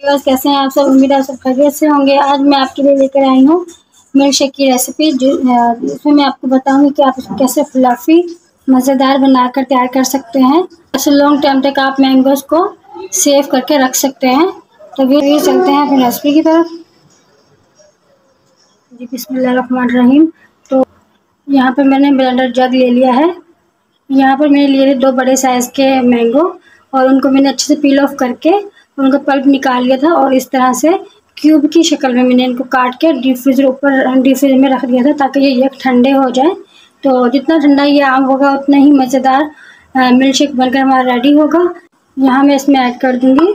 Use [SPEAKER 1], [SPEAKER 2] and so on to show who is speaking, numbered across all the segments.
[SPEAKER 1] बस कैसे हैं आप सब। उम्मीद है आप सब खैरियत से होंगे। आज मैं आपके लिए लेकर आई हूँ मिल्क शेक की रेसिपी, जिसमें मैं आपको बताऊंगी कि आप इसको कैसे फ्लफी मज़ेदार बनाकर तैयार कर सकते हैं। ऐसे लॉन्ग टाइम तक आप मैंगोज़ को सेव करके रख सकते हैं। तो ये चलते हैं अपनी रेसिपी की तरफ। जी बिस्मिल्लाहिर्रहमानिर्रहीम। तो यहाँ पर मैंने ब्लेंडर जग ले लिया है। यहाँ पर मैंने लिए 2 बड़े साइज़ के मैंगो और उनको मैंने अच्छे से पील ऑफ करके उनका पल्प निकाल लिया था और इस तरह से क्यूब की शक्ल में मैंने इनको काट के डीप फ्रीजर में रख दिया था ताकि ये ठंडे हो जाए। तो जितना ठंडा ये आम होगा उतना ही मज़ेदार मिल्क शेक बनकर हमारा रेडी होगा। यहाँ मैं इसमें ऐड कर दूँगी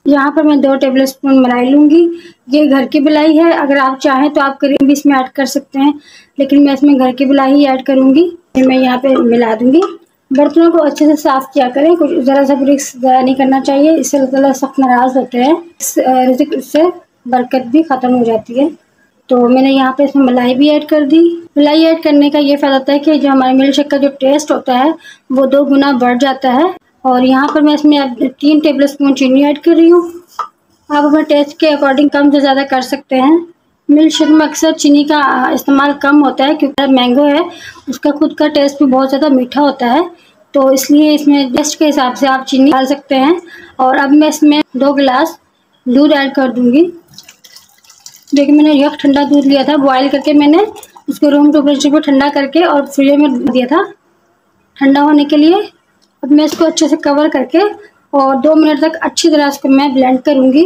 [SPEAKER 1] यहाँ पर मैं 2 टेबलस्पून मलाई लूँगी। ये घर की मलाई है, अगर आप चाहें तो आप क्रीम भी इसमें ऐड कर सकते हैं, लेकिन मैं इसमें घर की मलाई ही ऐड करूँगी। मैं यहाँ पे मिला दूँगी। बर्तनों को अच्छे से साफ़ किया करें, कुछ ज़रा सा भी रिस्क ज़्यादा नहीं करना चाहिए, इससे अल्लाह ताला सख्त नाराज़ होते हैं, इससे बरकत भी ख़त्म हो जाती है। तो मैंने यहाँ पे इसमें मलाई भी ऐड कर दी। मलाई ऐड करने का ये फ़ायदा होता है कि जो हमारे मिल्क शेक का जो टेस्ट होता है वो 2 गुना बढ़ जाता है। और यहाँ पर मैं इसमें अब 3 टेबलस्पून चीनी ऐड कर रही हूँ। आप अपने टेस्ट के अकॉर्डिंग कम से ज़्यादा कर सकते हैं। मिल्क शेक में अक्सर चीनी का इस्तेमाल कम होता है क्योंकि मैंगो है, उसका खुद का टेस्ट भी बहुत ज़्यादा मीठा होता है, तो इसलिए इसमें टेस्ट के हिसाब से आप चीनी डाल सकते हैं। और अब मैं इसमें 2 गिलास दूध ऐड कर दूँगी। देखिए मैंने यह ठंडा दूध लिया था, बॉयल करके मैंने उसको रूम टेम्परेचर पर ठंडा करके और फ्रीजर में दिया था ठंडा होने के लिए। अब मैं इसको अच्छे से कवर करके और 2 मिनट तक अच्छी तरह इसको मैं ब्लेंड करूँगी।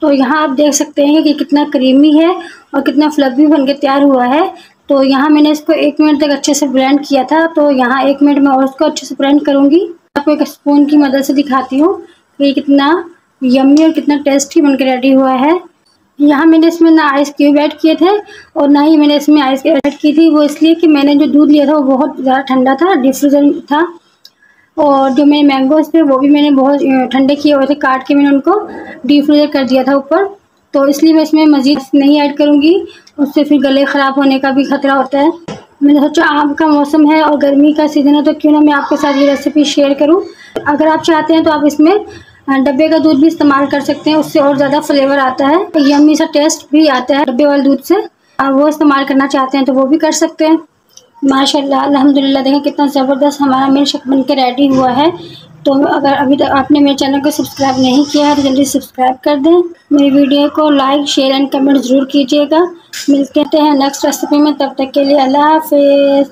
[SPEAKER 1] तो यहाँ आप देख सकते हैं कि कितना क्रीमी है और कितना फ्लफी बन के तैयार हुआ है। तो यहाँ मैंने इसको 1 मिनट तक अच्छे से ब्लेंड किया था, तो यहाँ 1 मिनट में और इसको अच्छे से ब्लेंड करूँगी। आपको एक स्पून की मदद से दिखाती हूँ कि कितना यम्मी और कितना टेस्टी बन के रेडी हुआ है। यहाँ मैंने इसमें ना आइस क्यूब ऐड किए थे और ना ही मैंने इसमें आइस ऐड की थी। वो इसलिए कि मैंने जो दूध लिया था वो बहुत ज़्यादा ठंडा था, डीप फ्रीजर में था, और जो मेरे मैंगोज़ थे वो भी मैंने बहुत ठंडे किए हुए थे, काट के मैंने उनको डीप फ्रीजर कर दिया था ऊपर। तो इसलिए मैं इसमें मज़ीद नहीं ऐड करूँगी, उससे फिर गले ख़राब होने का भी ख़तरा होता है। मैंने सोचा आम का मौसम है और गर्मी का सीज़न है तो क्यों ना मैं आपके साथ ये रेसिपी शेयर करूँ। अगर आप चाहते हैं तो आप इसमें डब्बे का दूध भी इस्तेमाल कर सकते हैं, उससे और ज़्यादा फ्लेवर आता है, यम्मी सा टेस्ट भी आता है डब्बे वाले दूध से। आप वो इस्तेमाल करना चाहते हैं तो वो भी कर सकते हैं। माशाल्लाह अल्हम्दुलिल्लाह, देखें कितना ज़बरदस्त हमारा मिल्क शेक बन के रेडी हुआ है। तो अगर अभी तक आपने मेरे चैनल को सब्सक्राइब नहीं किया है तो जल्दी सब्सक्राइब कर दें। मेरी वीडियो को लाइक शेयर एंड कमेंट ज़रूर कीजिएगा। मिलते हैं नेक्स्ट रेसिपी में, तब तक के लिए अल्लाह हाफ़िज़।